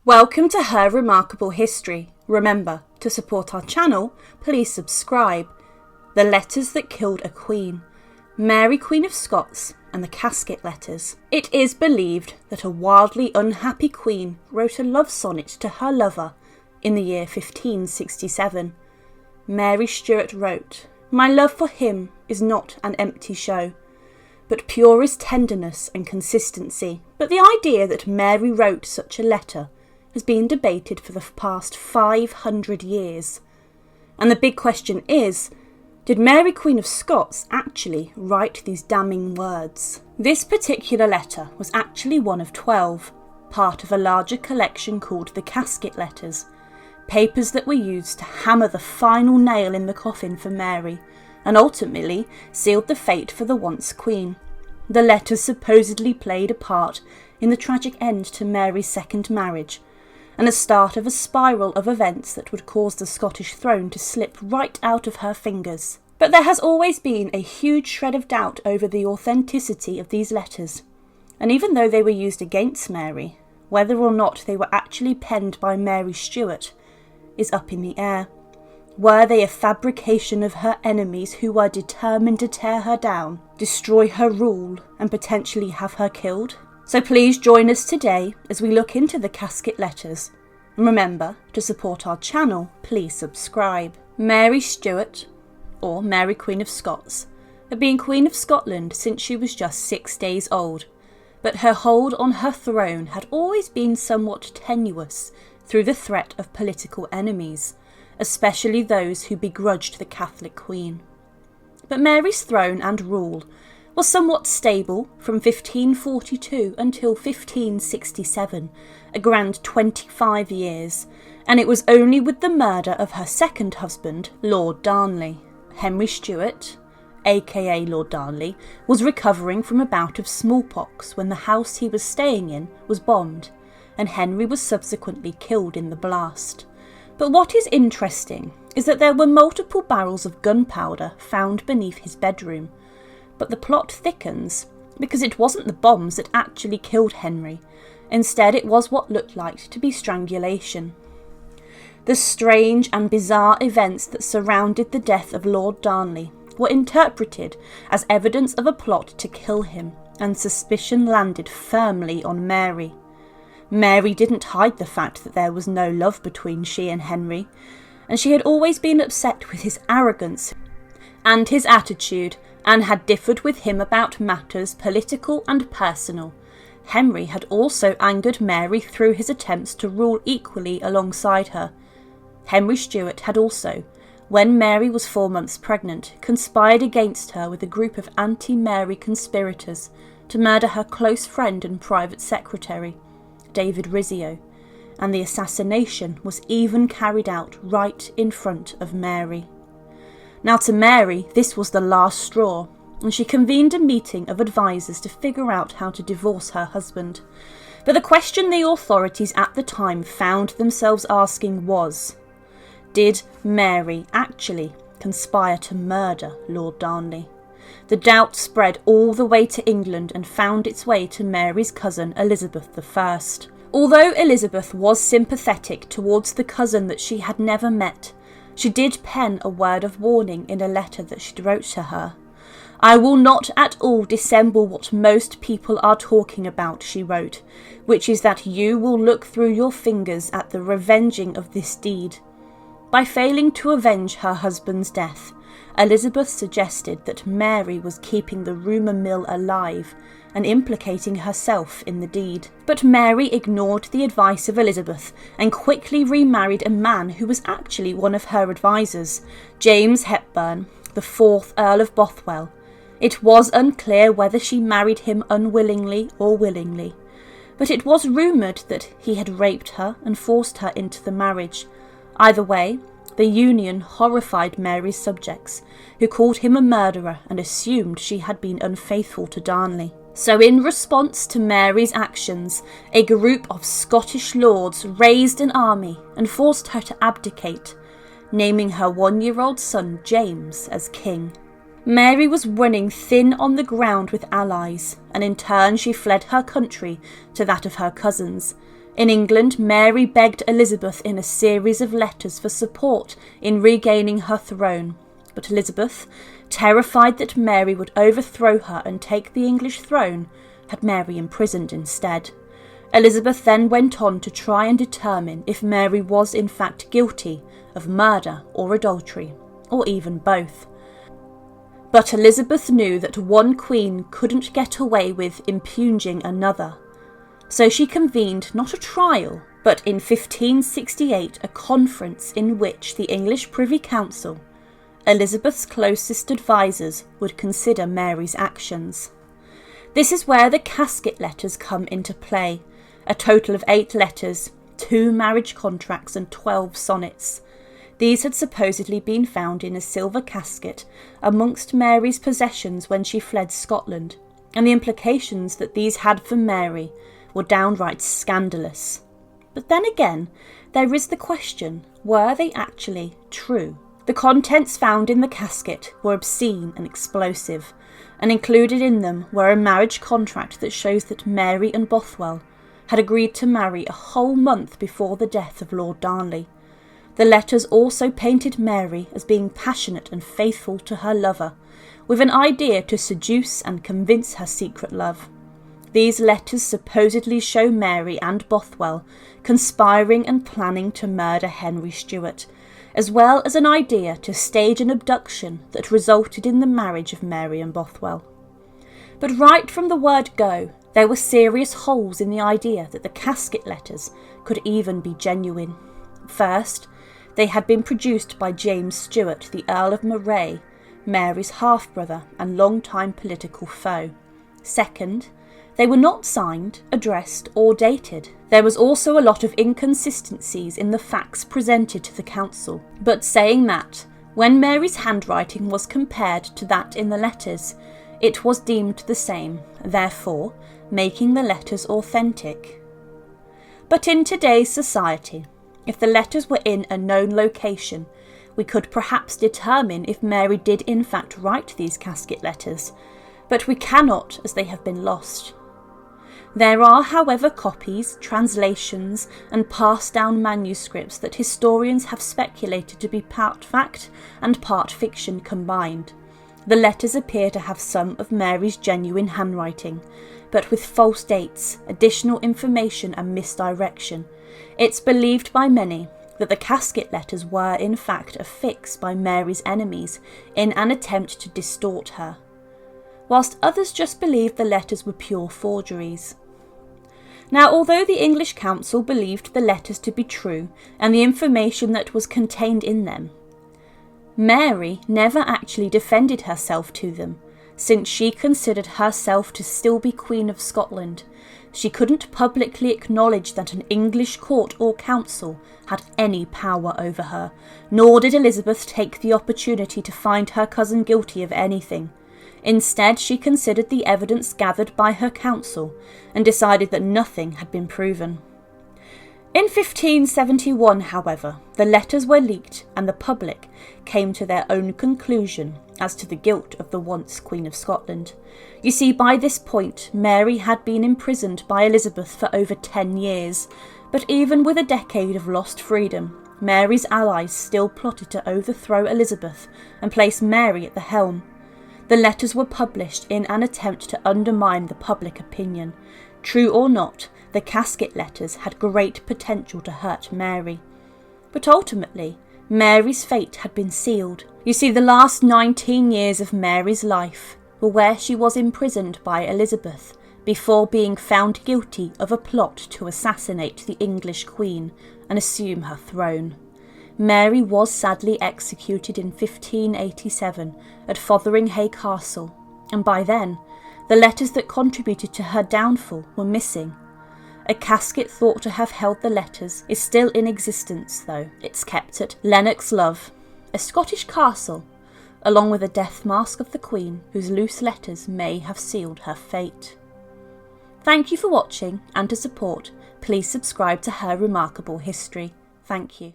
Welcome to Her Remarkable History. Remember, to support our channel, please subscribe. The Letters That Killed a Queen, Mary Queen of Scots and the Casket Letters. It is believed that a wildly unhappy queen wrote a love sonnet to her lover in the year 1567. Mary Stuart wrote, "My love for him is not an empty show, but purest tenderness and constancy." But the idea that Mary wrote such a letter has been debated for the past 500 years. And the big question is, did Mary Queen of Scots actually write these damning words? This particular letter was actually one of 12, part of a larger collection called the Casket Letters, papers that were used to hammer the final nail in the coffin for Mary, and ultimately sealed the fate for the once queen. The letters supposedly played a part in the tragic end to Mary's second marriage, and the start of a spiral of events that would cause the Scottish throne to slip right out of her fingers. But there has always been a huge shred of doubt over the authenticity of these letters, and even though they were used against Mary, whether or not they were actually penned by Mary Stuart is up in the air. Were they a fabrication of her enemies who were determined to tear her down, destroy her rule, and potentially have her killed? So please join us today as we look into the Casket Letters. And remember, to support our channel, please subscribe. Mary Stuart, or Mary Queen of Scots, had been Queen of Scotland since she was just 6 days old, but her hold on her throne had always been somewhat tenuous through the threat of political enemies, especially those who begrudged the Catholic Queen. But Mary's throne and rule was somewhat stable from 1542 until 1567, a grand 25 years, and it was only with the murder of her second husband, Lord Darnley. Henry Stuart, aka Lord Darnley, was recovering from a bout of smallpox when the house he was staying in was bombed, and Henry was subsequently killed in the blast. But what is interesting is that there were multiple barrels of gunpowder found beneath his bedroom. But the plot thickens because it wasn't the bombs that actually killed Henry. Instead, it was what looked like to be strangulation. The strange and bizarre events that surrounded the death of Lord Darnley were interpreted as evidence of a plot to kill him, and suspicion landed firmly on Mary. Mary didn't hide the fact that there was no love between she and Henry, and she had always been upset with his arrogance and his attitude, and had differed with him about matters political and personal. Henry had also angered Mary through his attempts to rule equally alongside her. Henry Stuart had also, when Mary was 4 months pregnant, conspired against her with a group of anti-Mary conspirators to murder her close friend and private secretary, David Rizzio, and the assassination was even carried out right in front of Mary. Now to Mary, this was the last straw, and she convened a meeting of advisers to figure out how to divorce her husband. But the question the authorities at the time found themselves asking was, did Mary actually conspire to murder Lord Darnley? The doubt spread all the way to England and found its way to Mary's cousin Elizabeth I. Although Elizabeth was sympathetic towards the cousin that she had never met, she did pen a word of warning in a letter that she wrote to her. "I will not at all dissemble what most people are talking about," she wrote, "which is that you will look through your fingers at the revenging of this deed." By failing to avenge her husband's death, Elizabeth suggested that Mary was keeping the rumour mill alive and implicating herself in the deed. But Mary ignored the advice of Elizabeth and quickly remarried a man who was actually one of her advisers, James Hepburn, the 4th Earl of Bothwell. It was unclear whether she married him unwillingly or willingly, but it was rumoured that he had raped her and forced her into the marriage. Either way, the union horrified Mary's subjects, who called him a murderer and assumed she had been unfaithful to Darnley. So in response to Mary's actions, a group of Scottish lords raised an army and forced her to abdicate, naming her 1-year-old son James as king. Mary was running thin on the ground with allies, and in turn she fled her country to that of her cousins, In England, Mary begged Elizabeth in a series of letters for support in regaining her throne, but Elizabeth, terrified that Mary would overthrow her and take the English throne, had Mary imprisoned instead. Elizabeth then went on to try and determine if Mary was in fact guilty of murder or adultery, or even both. But Elizabeth knew that one queen couldn't get away with impugning another. So she convened not a trial, but in 1568 a conference in which the English Privy Council, Elizabeth's closest advisers, would consider Mary's actions. This is where the Casket Letters come into play, a total of 8 letters, 2 marriage contracts and 12 sonnets. These had supposedly been found in a silver casket amongst Mary's possessions when she fled Scotland, and the implications that these had for Mary were downright scandalous. But then again, there is the question, were they actually true? The contents found in the casket were obscene and explosive, and included in them were a marriage contract that shows that Mary and Bothwell had agreed to marry a whole month before the death of Lord Darnley. The letters also painted Mary as being passionate and faithful to her lover, with an idea to seduce and convince her secret love. These letters supposedly show Mary and Bothwell conspiring and planning to murder Henry Stuart, as well as an idea to stage an abduction that resulted in the marriage of Mary and Bothwell. But right from the word go, there were serious holes in the idea that the Casket Letters could even be genuine. First, they had been produced by James Stuart, the Earl of Moray, Mary's half-brother and long-time political foe. Second, they were not signed, addressed or dated. There was also a lot of inconsistencies in the facts presented to the council. But saying that, when Mary's handwriting was compared to that in the letters, it was deemed the same, therefore making the letters authentic. But in today's society, if the letters were in a known location, we could perhaps determine if Mary did in fact write these casket letters, but we cannot, as they have been lost. There are, however, copies, translations, and passed-down manuscripts that historians have speculated to be part fact and part fiction combined. The letters appear to have some of Mary's genuine handwriting, but with false dates, additional information and misdirection. It's believed by many that the Casket Letters were in fact a fix by Mary's enemies in an attempt to distort her, whilst others just believed the letters were pure forgeries. Now, although the English council believed the letters to be true and the information that was contained in them, Mary never actually defended herself to them, since she considered herself to still be Queen of Scotland. She couldn't publicly acknowledge that an English court or council had any power over her, nor did Elizabeth take the opportunity to find her cousin guilty of anything. Instead, she considered the evidence gathered by her council and decided that nothing had been proven. In 1571, however, the letters were leaked and the public came to their own conclusion as to the guilt of the once Queen of Scotland. You see, by this point, Mary had been imprisoned by Elizabeth for over 10 years, but even with a decade of lost freedom, Mary's allies still plotted to overthrow Elizabeth and place Mary at the helm. The letters were published in an attempt to undermine the public opinion. True or not, the Casket Letters had great potential to hurt Mary. But ultimately, Mary's fate had been sealed. You see, the last 19 years of Mary's life were where she was imprisoned by Elizabeth before being found guilty of a plot to assassinate the English Queen and assume her throne. Mary was sadly executed in 1587 at Fotheringhay Castle, and by then, the letters that contributed to her downfall were missing. A casket thought to have held the letters is still in existence, though. It's kept at Lennox Love, a Scottish castle, along with a death mask of the Queen, whose loose letters may have sealed her fate. Thank you for watching, and to support, please subscribe to Her Remarkable History. Thank you.